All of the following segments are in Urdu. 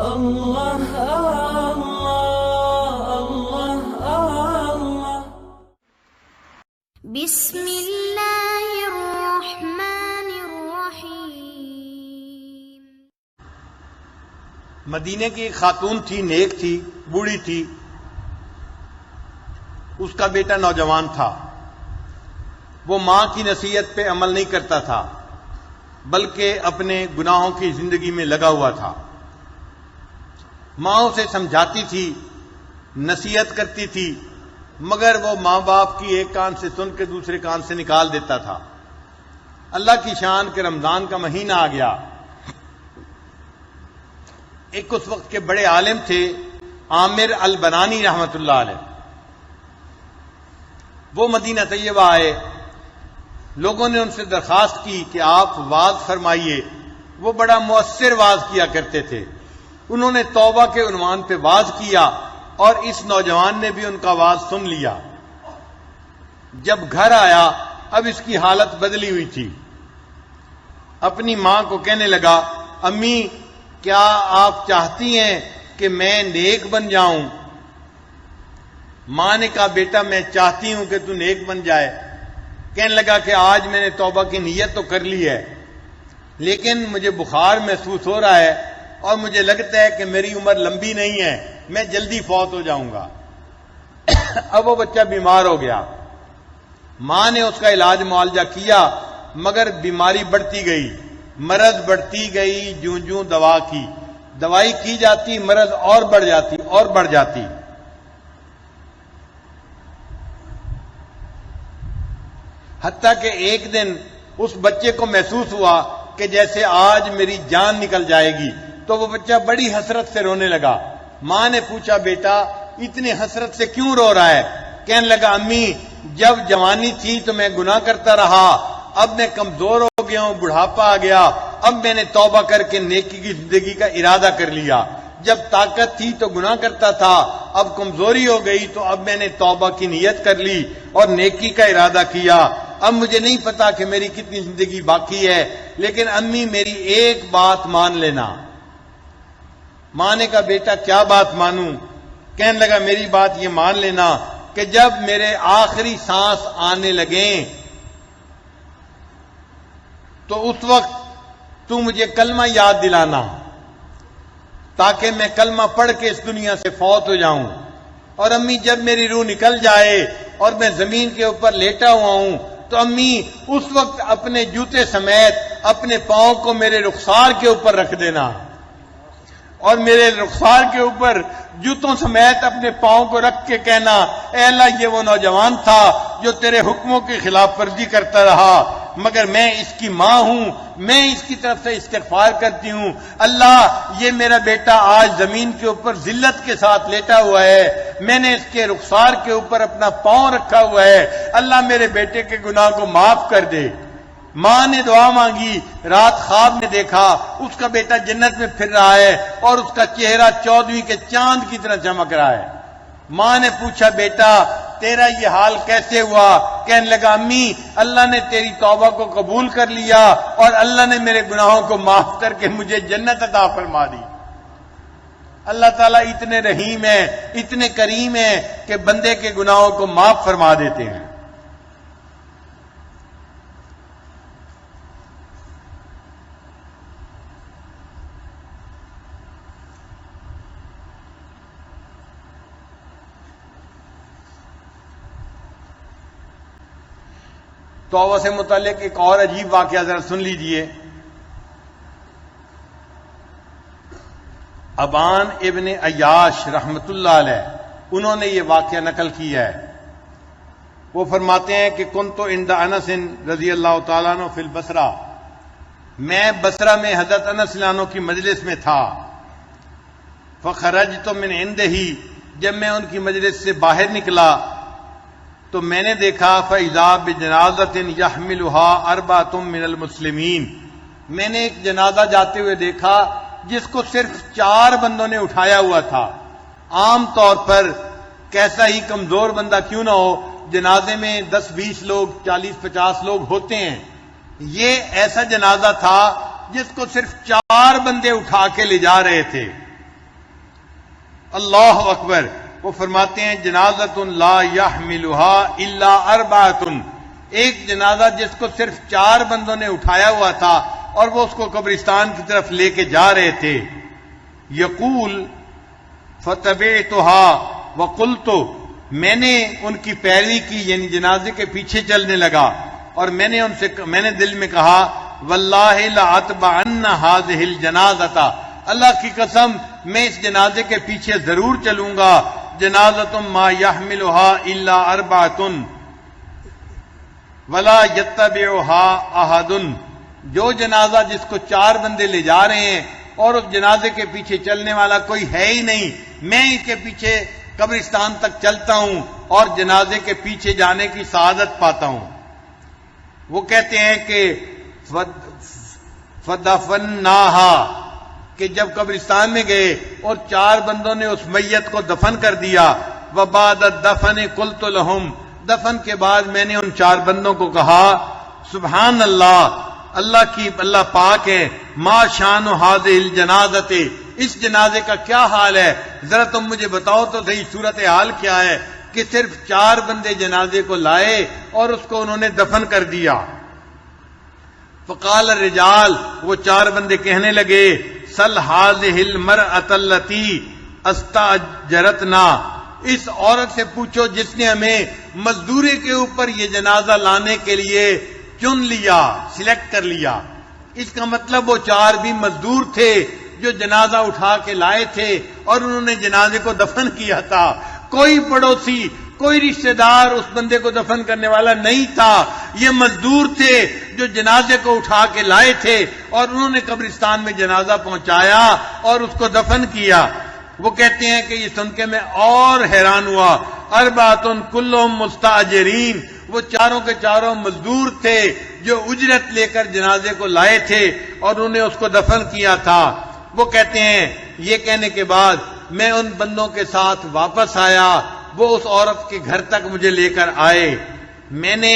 اللہ اللہ اللہ اللہ۔ بسم اللہ الرحمن الرحیم۔ مدینے کی ایک خاتون تھی، نیک تھی، بوڑھی تھی، اس کا بیٹا نوجوان تھا۔ وہ ماں کی نصیحت پہ عمل نہیں کرتا تھا بلکہ اپنے گناہوں کی زندگی میں لگا ہوا تھا۔ ماں اسے سمجھاتی تھی، نصیحت کرتی تھی، مگر وہ ماں باپ کی ایک کان سے سن کے دوسرے کان سے نکال دیتا تھا۔ اللہ کی شان کہ رمضان کا مہینہ آ گیا۔ ایک اس وقت کے بڑے عالم تھے عامر البنانی رحمت اللہ علیہ۔ وہ مدینہ طیبہ آئے، لوگوں نے ان سے درخواست کی کہ آپ وعظ فرمائیے۔ وہ بڑا مؤثر وعظ کیا کرتے تھے۔ انہوں نے توبہ کے عنوان پہ وعظ کیا اور اس نوجوان نے بھی ان کا وعظ سن لیا۔ جب گھر آیا اب اس کی حالت بدلی ہوئی تھی۔ اپنی ماں کو کہنے لگا، امی کیا آپ چاہتی ہیں کہ میں نیک بن جاؤں؟ ماں نے کہا، بیٹا میں چاہتی ہوں کہ تو نیک بن جائے۔ کہنے لگا کہ آج میں نے توبہ کی نیت تو کر لی ہے، لیکن مجھے بخار محسوس ہو رہا ہے اور مجھے لگتا ہے کہ میری عمر لمبی نہیں ہے، میں جلدی فوت ہو جاؤں گا۔ اب وہ بچہ بیمار ہو گیا۔ ماں نے اس کا علاج معالجہ کیا مگر بیماری بڑھتی گئی، مرض بڑھتی گئی۔ جوں جوں دوائی کی جاتی، مرض اور بڑھ جاتی اور بڑھ جاتی۔ حتیٰ کہ ایک دن اس بچے کو محسوس ہوا کہ جیسے آج میری جان نکل جائے گی، تو وہ بچہ بڑی حسرت سے رونے لگا۔ ماں نے پوچھا، بیٹا اتنی حسرت سے کیوں رو رہا ہے؟ کہنے لگا، امی جب جوانی تھی تو میں گناہ کرتا رہا، اب میں کمزور ہو گیا ہوں، بڑھاپا آ گیا، اب میں نے توبہ کر کے نیکی کی زندگی کا ارادہ کر لیا۔ جب طاقت تھی تو گناہ کرتا تھا، اب کمزوری ہو گئی تو اب میں نے توبہ کی نیت کر لی اور نیکی کا ارادہ کیا۔ اب مجھے نہیں پتا کہ میری کتنی زندگی باقی ہے، لیکن امی میری ایک بات مان لینا۔ ماں نے کہا، بیٹا کیا بات مانوں؟ کہنے لگا، میری بات یہ مان لینا کہ جب میرے آخری سانس آنے لگیں تو اس وقت تو مجھے کلمہ یاد دلانا تاکہ میں کلمہ پڑھ کے اس دنیا سے فوت ہو جاؤں۔ اور امی جب میری روح نکل جائے اور میں زمین کے اوپر لیٹا ہوا ہوں تو امی اس وقت اپنے جوتے سمیت اپنے پاؤں کو میرے رخسار کے اوپر رکھ دینا اور میرے رخسار کے اوپر جوتوں سمیت اپنے پاؤں کو رکھ کے کہنا، اے اللہ یہ وہ نوجوان تھا جو تیرے حکموں کی خلاف ورزی کرتا رہا، مگر میں اس کی ماں ہوں، میں اس کی طرف سے استغفار کرتی ہوں۔ اللہ یہ میرا بیٹا آج زمین کے اوپر ذلت کے ساتھ لیٹا ہوا ہے، میں نے اس کے رخسار کے اوپر اپنا پاؤں رکھا ہوا ہے، اللہ میرے بیٹے کے گناہ کو معاف کر دے۔ ماں نے دعا مانگی، رات خواب میں دیکھا اس کا بیٹا جنت میں پھر رہا ہے اور اس کا چہرہ 14ویں کے چاند کی طرح چمک رہا ہے۔ ماں نے پوچھا، بیٹا تیرا یہ حال کیسے ہوا؟ کہنے لگا، امی اللہ نے تیری توبہ کو قبول کر لیا اور اللہ نے میرے گناہوں کو معاف کر کے مجھے جنت عطا فرما دی۔ اللہ تعالیٰ اتنے رحیم ہیں، اتنے کریم ہیں کہ بندے کے گناہوں کو معاف فرما دیتے ہیں۔ توبہ سے متعلق ایک اور عجیب واقعہ ذرا سن لیجئے۔ ابان ابن عیاش رحمت اللہ علیہ انہوں نے یہ واقعہ نقل کیا ہے۔ وہ فرماتے ہیں کہ کنت عند انس رضی اللہ تعالیٰ عنہ فی البصرہ، میں بصرہ میں حضرت انس رضی اللہ عنہ کی مجلس میں تھا۔ فخرجت من عنده، جب میں ان کی مجلس سے باہر نکلا تو میں نے دیکھا فَإِذَا بِجَنَازَةٍ يَحْمِلُهَا أَرْبَعَةٌ مِّنَ الْمُسْلِمِينَ، میں نے ایک جنازہ جاتے ہوئے دیکھا جس کو صرف 4 بندوں نے اٹھایا ہوا تھا۔ عام طور پر کیسا ہی کمزور بندہ کیوں نہ ہو، جنازے میں 10-20 لوگ 40-50 لوگ ہوتے ہیں، یہ ایسا جنازہ تھا جس کو صرف 4 بندے اٹھا کے لے جا رہے تھے۔ اللہ اکبر. وہ فرماتے ہیں جنازۃ لا یحملها الا اربعۃ، ایک جنازہ جس کو صرف 4 بندوں نے اٹھایا ہوا تھا اور وہ اس کو قبرستان کی طرف لے کے جا رہے تھے. یقول فتبعتها وقلت، میں نے ان کی پیروی کی، یعنی جنازے کے پیچھے چلنے لگا اور میں نے دل میں کہا واللہ لاتبعن هذه الجنازۃ، اللہ کی قسم میں اس جنازے کے پیچھے ضرور چلوں گا. جنازۃ ما يحملها الا اربعۃ ولا يتبعها احد، جو جنازہ جس کو 4 بندے لے جا رہے ہیں اور اس جنازے کے پیچھے چلنے والا کوئی ہے ہی نہیں، میں اس کے پیچھے قبرستان تک چلتا ہوں اور جنازے کے پیچھے جانے کی سعادت پاتا ہوں. وہ کہتے ہیں کہ فدفناها، کہ جب قبرستان میں گئے اور 4 بندوں نے اس میت کو دفن کر دیا. وبعد الدفن قلت لهم، دفن کے بعد میں نے ان 4 بندوں کو کہا سبحان اللہ، اللہ پاک ہے. ما شان هذه الجنازۃ، اس جنازے کا کیا حال ہے، ذرا تم مجھے بتاؤ تو صحیح صورتحال کیا ہے کہ صرف 4 بندے جنازے کو لائے اور اس کو انہوں نے دفن کر دیا. فقال الرجال، وہ 4 بندے کہنے لگے سل هذه المرأة التي استاجرتنا، اس عورت سے پوچھو جس نے ہمیں مزدوری کے اوپر یہ جنازہ لانے کے لیے چن لیا، سلیکٹ کر لیا. اس کا مطلب وہ 4 بھی مزدور تھے جو جنازہ اٹھا کے لائے تھے اور انہوں نے جنازے کو دفن کیا تھا. کوئی پڑوسی، کوئی رشتہ دار اس بندے کو دفن کرنے والا نہیں تھا. یہ مزدور تھے جو جنازے کو اٹھا کے لائے تھے اور انہوں نے قبرستان میں جنازہ پہنچایا اور اس کو دفن کیا. وہ کہتے ہیں کہ یہ سن کے میں اور حیران ہوا. اربعۃ کلهم مستاجرین، وہ 4 کے 4 مزدور تھے جو اجرت لے کر جنازے کو لائے تھے اور انہوں نے اس کو دفن کیا تھا. وہ کہتے ہیں یہ کہنے کے بعد میں ان بندوں کے ساتھ واپس آیا، وہ اس عورت کے گھر تک مجھے لے کر آئے. میں نے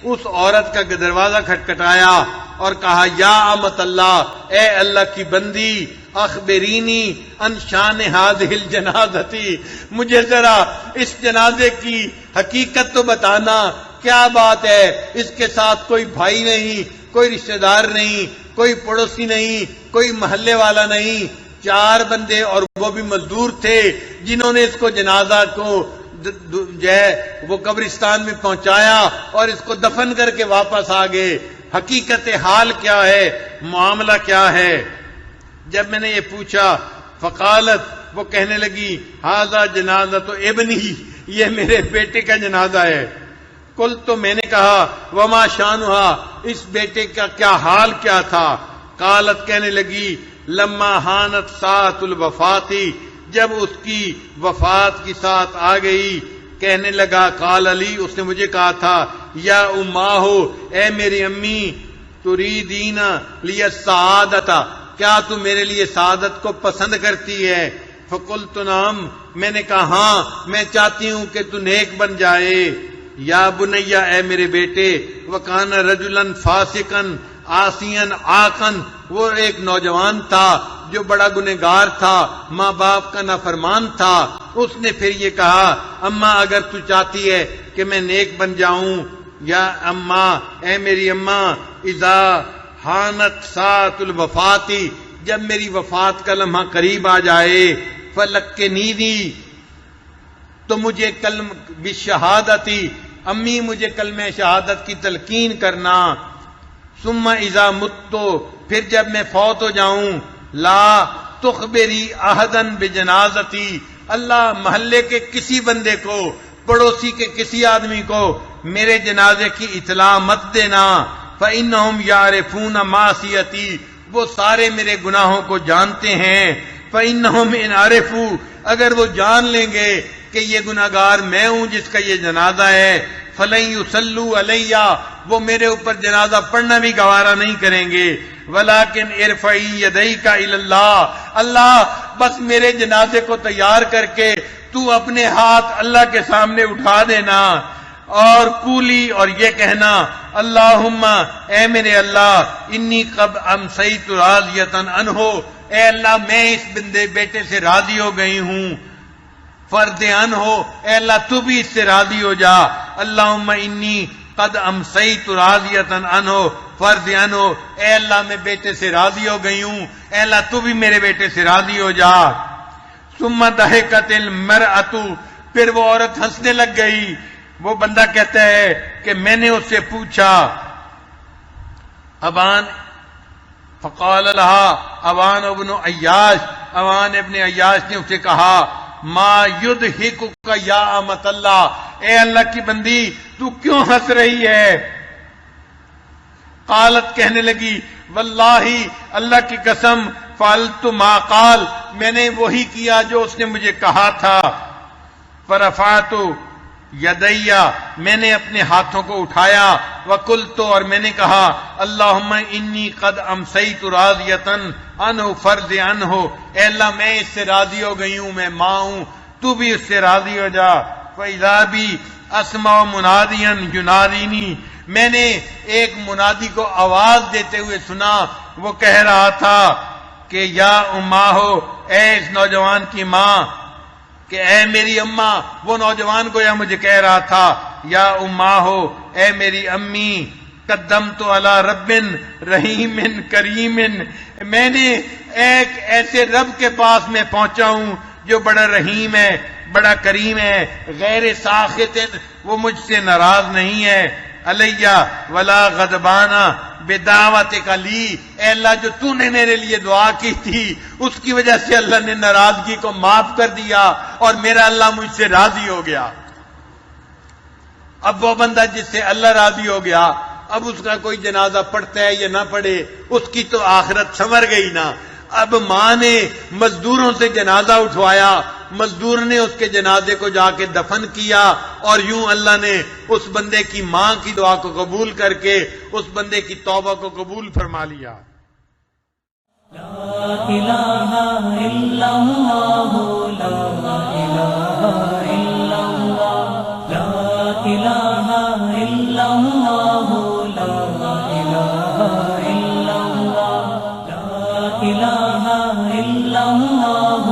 اس عورت کا دروازہ کھٹکھٹایا اور کہا یا امت اللہ، اے اللہ کی بندی، اخبرینی ان شان هذه الجنازۃ، مجھے ذرا اس جنازے کی حقیقت تو بتانا، کیا بات ہے، اس کے ساتھ کوئی بھائی نہیں، کوئی رشتہ دار نہیں، کوئی پڑوسی نہیں، کوئی محلے والا نہیں، 4 بندے اور وہ بھی مزدور تھے جنہوں نے اس کو جنازہ کو جو ہے وہ قبرستان میں پہنچایا اور اس کو دفن کر کے واپس آ گئے. حقیقت حال کیا ہے، معاملہ کیا ہے؟ جب میں نے یہ پوچھا فقالت، وہ کہنے لگی ھذا جنازۃ ابنی، یہ میرے بیٹے کا جنازہ ہے. کل تو میں نے کہا وما شانھا، اس بیٹے کا کیا حال کیا تھا؟ قالت، کہنے لگی لما حانت ساعۃ الوفات، جب اس کی وفات کی ساتھ آ گئی، کہنے لگا قال علی، اس نے مجھے کہا تھا یا اماہ، اے میری امی، تریدین لی السعادۃ، کیا تو میرے لیے سعادت کو پسند کرتی ہے؟ فقلت نعم، میں نے کہا ہاں، میں چاہتی ہوں کہ تو نیک بن جائے. یا بنیا، اے میرے بیٹے، وکان رجلا فاسقا عاصیا عاقا، وہ ایک نوجوان تھا جو بڑا گنہگار تھا، ماں باپ کا نافرمان تھا. اس نے پھر یہ کہا اماں، اگر تو چاہتی ہے کہ میں نیک بن جاؤں، یا اماں، اے میری اماں، اذا حانت ساعۃ الوفات، جب میری وفات کا لمحہ قریب آ جائے، فلکنیدی، تو مجھے بالشہادتی، امی مجھے کلمہ شہادت کی تلقین کرنا. ثم اذا مت، پھر جب میں فوت ہو جاؤں، لا تخبری احدا بجنازتی، اللہ محلے کے کسی بندے کو، پڑوسی کے کسی آدمی کو میرے جنازے کی اطلاع مت دینا. فإنہم یعرفون معصیتی، وہ سارے میرے گناہوں کو جانتے ہیں. فإنہم ان عرفوا، اگر وہ جان لیں گے کہ یہ گناہگار میں ہوں جس کا یہ جنازہ ہے، فلن یصلوا علی، وہ میرے اوپر جنازہ پڑھنا بھی گوارا نہیں کریں گے. ولیکن ارفعی یدیک الی اللہ، اللہ بس میرے جنازے کو تیار کر کے تو اپنے ہاتھ اللہ کے سامنے اٹھا دینا، اور کولی، اور یہ کہنا اللہم، اے میرے اللہ، انی قد امسیت راضیۃ عنہ، اے اللہ میں اس بیٹے سے راضی ہو گئی ہوں. فرد ان ہو، اے اللہ تو بھی اس سے راضی ہو جا۔ اللہم انی قد امسیت راضیتا عنہ فرد ان ہو، اے اللہ میں بیٹے سے راضی ہو گئی ہوں، اے اللہ تو بھی میرے بیٹے سے راضی ہو جا۔ ثم ضحکت المرأۃ، پھر وہ عورت ہنسنے لگ گئی۔ وہ بندہ کہتا ہے کہ میں نے اس سے پوچھا ابان، فقال لها ابان ابن عیاش، ابان ابن عیاش نے اسے کہا ما یضحکک یا امۃ اللہ، اے اللہ کی بندی تو کیوں ہنس رہی ہے؟ قالت، کہنے لگی واللہ اللہ کی قسم فعلت ما قال، میں نے وہی کیا جو اس نے مجھے کہا تھا۔ فرفعت یدیا، میں نے اپنے ہاتھوں کو اٹھایا، وقلت، اور میں نے کہا اللہم انی قد امسیت راضیتا عنہ فرض عنہ، اے اللہ میں اس سے راضی ہو گئی ہوں، میں ماں ہوں، تو بھی اس سے راضی ہو جا۔ فَإِذَا بِي أَسْمَعُ مُنَادِيًا يُنَادِينِی، میں نے ایک منادی کو آواز دیتے ہوئے سنا، وہ کہہ رہا تھا کہ یا اماں ہو، اے اس نوجوان کی ماں، کہ اے میری اماں، وہ نوجوان گویا مجھے کہہ رہا تھا یا اماں ہو، اے میری امی، قدمت علی رب رحیم کریم، میں نے ایک ایسے رب کے پاس میں پہنچا ہوں جو بڑا رحیم ہے، بڑا کریم ہے، غیر ساخط، وہ مجھ سے ناراض نہیں ہے، علیہ ولا غضبانہ بدعوتک لی، اے اللہ جو تو نے میرے لیے دعا کی تھی اس کی وجہ سے اللہ نے ناراضگی کو معاف کر دیا اور میرا اللہ مجھ سے راضی ہو گیا۔ اب وہ بندہ جس سے اللہ راضی ہو گیا، اب اس کا کوئی جنازہ پڑھتا ہے یا نہ پڑھے، اس کی تو آخرت سنور گئی نا۔ اب ماں نے مزدوروں سے جنازہ اٹھوایا، مزدور نے اس کے جنازے کو جا کے دفن کیا، اور یوں اللہ نے اس بندے کی ماں کی دعا کو قبول کر کے اس بندے کی توبہ کو قبول فرما لیا۔ لا الہ الا اللہ، لا الہ الا اللہ، لا الہ الا اللہ، لا الہ الا اللہ، لا الہ الا اللہ،